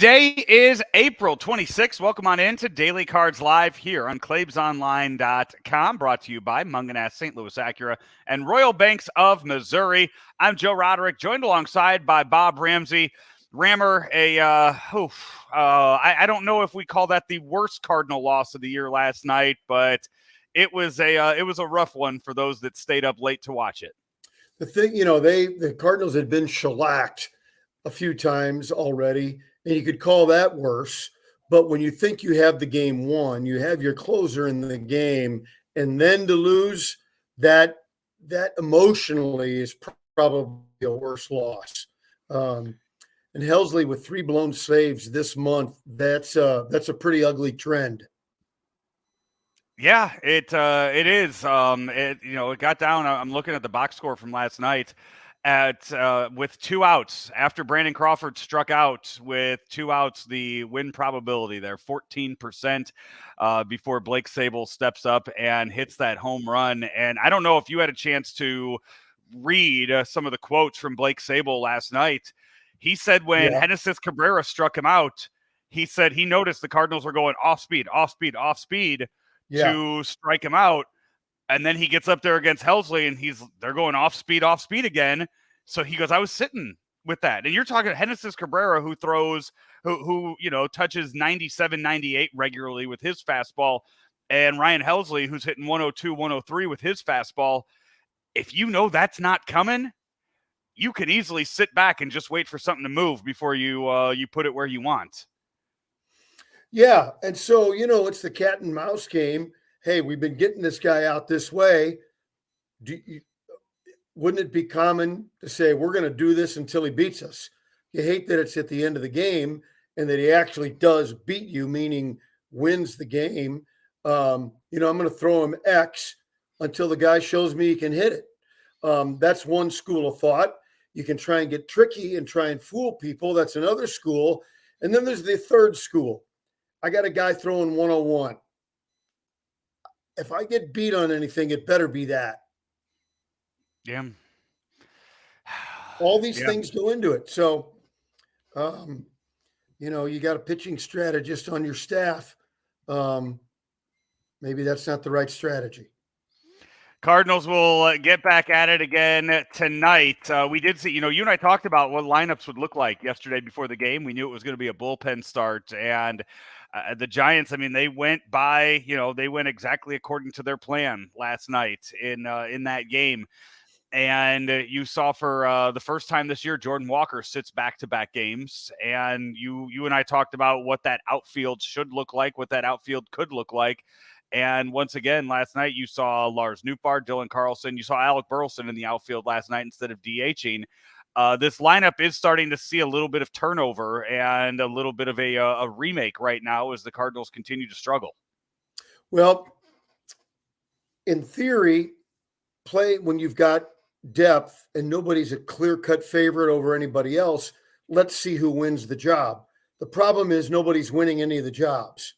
Today is April 26th. Welcome on in to Daily Cards Live here on ClaibsOnline.com, brought to you by Munganast St. Louis Acura and Royal Banks of Missouri. I'm Joe Roderick, joined alongside by Bob Ramsey. Rammer, I don't know if we call that the worst Cardinal loss of the year last night, but it was a rough one for those that stayed up late to watch it. The thing, the Cardinals had been shellacked a few times already, and you could call that worse. But when you think you have the game won, you have your closer in the game, and then to lose, that emotionally is probably a worse loss. And Helsley with 3 blown saves this month, that's a pretty ugly trend. Yeah, it is. It got down. I'm looking at the box score from last night with 2 outs after Brandon Crawford struck out with 2 outs. The win probability there 14% before Blake Sabol steps up and hits that home run. And I don't know if you had a chance to read some of the quotes from Blake Sabol last night. He said when Genesis Cabrera struck him out, he said he noticed the Cardinals were going off speed to strike him out. And then he gets up there against Helsley and they're going off speed again. So he goes, I was sitting with that. And you're talking Genesis Cabrera who touches 97, 98 regularly with his fastball, and Ryan Helsley who's hitting 102, 103 with his fastball. If you know that's not coming, you can easily sit back and just wait for something to move before you put it where you want. Yeah, and so, it's the cat and mouse game. Hey, we've been getting this guy out this way. Wouldn't it be common to say we're going to do this until he beats us? You hate that it's at the end of the game and that he actually does beat you, meaning wins the game. I'm going to throw him X until the guy shows me he can hit it. That's one school of thought. You can try and get tricky and try and fool people. That's another school. And then there's the third school. I got a guy throwing 101. If I get beat on anything, it better be that. Yeah. All these things go into it. So, you got a pitching strategist on your staff. Maybe that's not the right strategy. Cardinals will get back at it again tonight. We did see, you and I talked about what lineups would look like yesterday before the game. We knew it was going to be a bullpen start, and the Giants, they went exactly according to their plan last night in that game. And you saw for the first time this year, Jordan Walker sits back-to-back games. And you and I talked about what that outfield should look like, what that outfield could look like. And once again, last night, you saw Lars Nootbaar, Dylan Carlson. You saw Alec Burleson in the outfield last night instead of DHing. This lineup is starting to see a little bit of turnover and a little bit of a remake right now as the Cardinals continue to struggle. Well, in theory, play when you've got depth and nobody's a clear-cut favorite over anybody else. Let's see who wins the job. The problem is nobody's winning any of the jobs.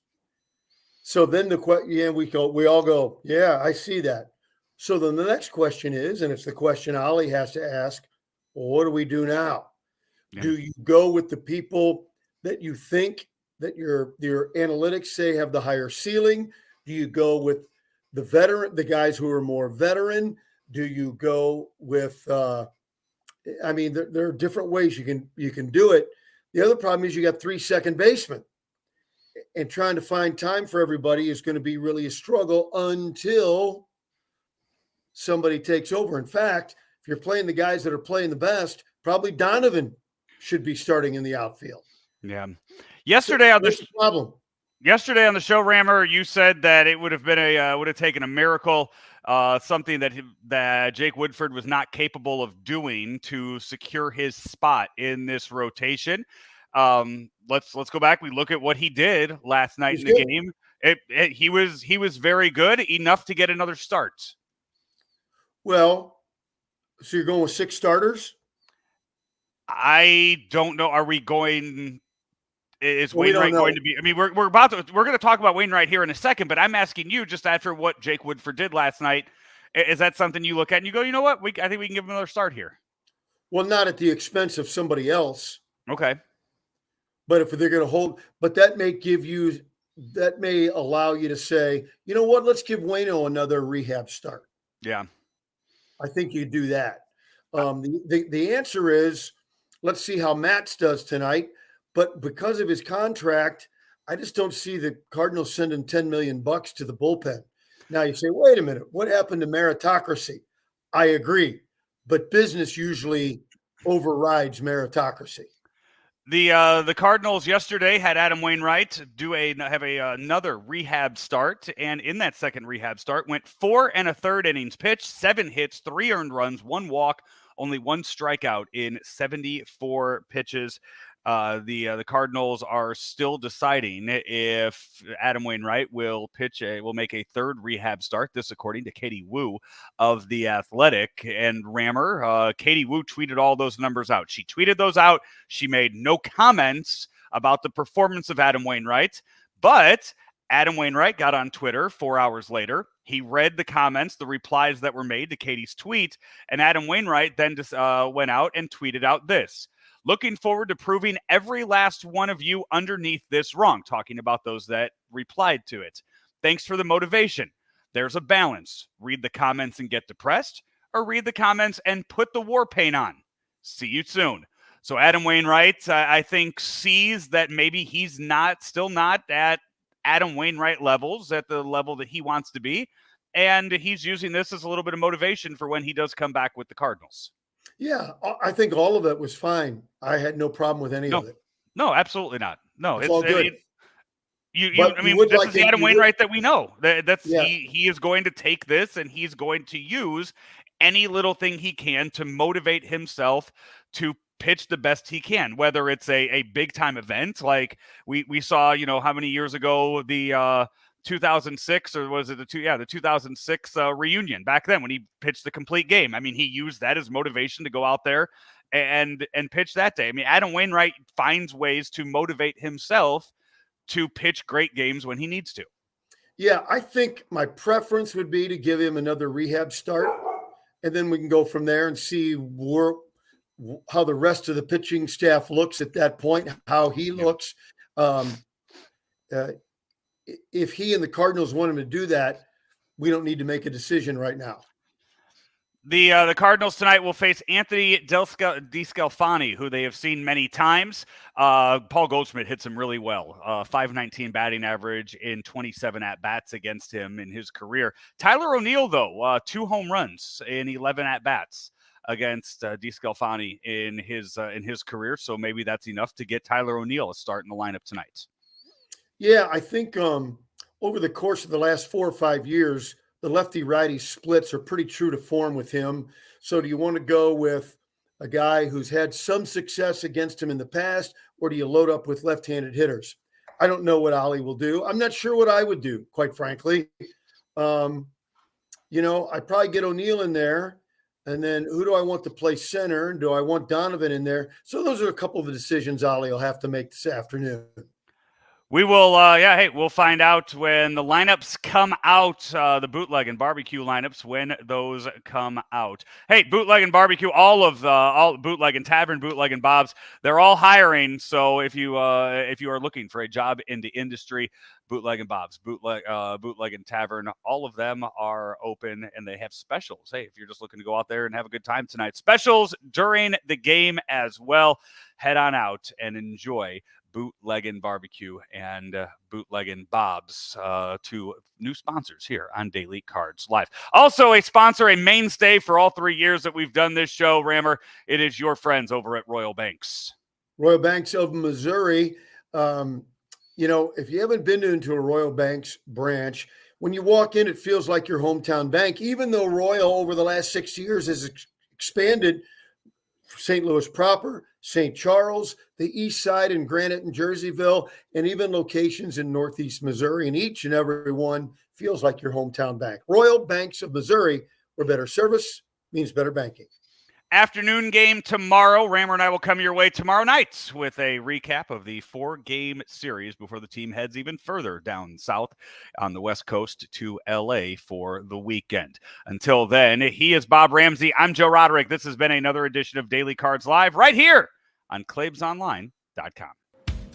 So then we all go, yeah, I see that. So then the next question is, and it's the question Ollie has to ask, well, what do we do now? Yeah. Do you go with the people that you think that your analytics say have the higher ceiling? Do you go with the guys who are more veteran? Do you go with there are different ways you can do it. The other problem is you got 3 second basemen. And trying to find time for everybody is going to be really a struggle until somebody takes over. In fact, if you're playing the guys that are playing the best, probably Donovan should be starting in the outfield. Yeah. Yesterday on the show, Rammer, you said that it would have taken a miracle, something that Jake Woodford was not capable of doing to secure his spot in this rotation. Let's go back. We look at what he did last night in the game. He was very good, enough to get another start. Well, so you're going with 6 starters? I don't know. Are we going? Is Wainwright going to be? We're going to talk about Wainwright here in a second, but I'm asking you just after what Jake Woodford did last night. Is that something you look at and you go, you know what? I think we can give him another start here. Well, not at the expense of somebody else. Okay. But if they're going to hold, but that may allow you to say, you know what, let's give Waino another rehab start. Yeah. I think you do that. The answer is, let's see how Matz does tonight. But because of his contract, I just don't see the Cardinals sending $10 million to the bullpen. Now you say, wait a minute, what happened to meritocracy? I agree, but business usually overrides meritocracy. The Cardinals yesterday had Adam Wainwright have another rehab start, and in that second rehab start went 4 1/3 innings pitched, 7 hits, 3 earned runs, 1 walk, only 1 strikeout in 74 pitches. The Cardinals are still deciding if Adam Wainwright will make a third rehab start. This, according to Katie Wu of The Athletic. And Rammer, Katie Wu tweeted all those numbers out. She tweeted those out. She made no comments about the performance of Adam Wainwright, but Adam Wainwright got on Twitter 4 hours later. He read the comments, the replies that were made to Katie's tweet, and Adam Wainwright then just went out and tweeted out this. Looking forward to proving every last one of you underneath this wrong, talking about those that replied to it. Thanks for the motivation. There's a balance. Read the comments and get depressed, or read the comments and put the war paint on. See you soon. So Adam Wainwright, I think, sees that maybe he's still not at Adam Wainwright levels, at the level that he wants to be, and he's using this as a little bit of motivation for when he does come back with the Cardinals. Yeah, I think all of it was fine. I had no problem with any of it. No, absolutely not. No, it's all good. This is the Adam Wainwright that we know. He is going to take this and he's going to use any little thing he can to motivate himself to pitch the best he can, whether it's a big time event like we saw, how many years ago, the 2006, or was it the 2006 reunion back then when he pitched the complete game. I mean, he used that as motivation to go out there and pitch that day. I mean, Adam Wainwright finds ways to motivate himself to pitch great games when he needs to. Yeah, I think my preference would be to give him another rehab start, and then we can go from there and see how the rest of the pitching staff looks at that point, how he looks. If he and the Cardinals want him to do that, we don't need to make a decision right now. The Cardinals tonight will face Anthony DeScalfani, who they have seen many times. Paul Goldschmidt hits him really well. 519 batting average in 27 at-bats against him in his career. Tyler O'Neill, though, 2 home runs in 11 at-bats against DeScalfani in his career. So maybe that's enough to get Tyler O'Neill a start in the lineup tonight. Yeah, I think over the course of the last 4 or 5 years, the lefty-righty splits are pretty true to form with him. So do you want to go with a guy who's had some success against him in the past, or do you load up with left-handed hitters? I don't know what Ollie will do. I'm not sure what I would do, quite frankly. I'd probably get O'Neill in there. And then who do I want to play center? Do I want Donovan in there? So those are a couple of the decisions Ollie will have to make this afternoon. We will, we'll find out when the lineups come out, the bootleg and barbecue lineups, when those come out. Hey, bootleg and barbecue, all bootleg and tavern, bootleg and Bob's, they're all hiring. So if you are looking for a job in the industry, bootleg and Bob's, bootleg and tavern, all of them are open and they have specials. Hey, if you're just looking to go out there and have a good time tonight, specials during the game as well. Head on out and enjoy Bootleggin' Barbecue and Bootleggin' Bob's, 2 new sponsors here on Daily Cards Live. Also a sponsor, a mainstay for all 3 years that we've done this show, Rammer. It is your friends over at Royal Banks. Royal Banks of Missouri. If you haven't been into a Royal Banks branch, when you walk in, it feels like your hometown bank, even though Royal over the last 6 years has expanded St. Louis proper, St. Charles, the East Side in Granite and Jerseyville, and even locations in Northeast Missouri. And each and every one feels like your hometown bank. Royal Banks of Missouri, where better service means better banking. Afternoon game tomorrow. Rammer and I will come your way tomorrow night with a recap of the 4-game series before the team heads even further down south on the West Coast to LA for the weekend. Until then, he is Bob Ramsey. I'm Joe Roderick. This has been another edition of Daily Cards Live right here on ClaibsOnline.com.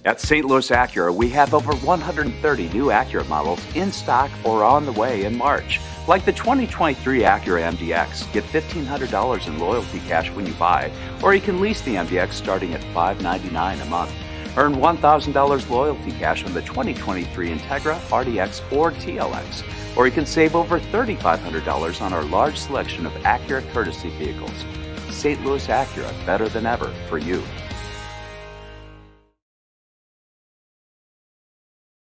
At St. Louis Acura, we have over 130 new Acura models in stock or on the way in March. Like the 2023 Acura MDX, get $1,500 in loyalty cash when you buy, or you can lease the MDX starting at $599 a month. Earn $1,000 loyalty cash on the 2023 Integra, RDX, or TLX, or you can save over $3,500 on our large selection of Acura courtesy vehicles. St. Louis Acura, better than ever for you.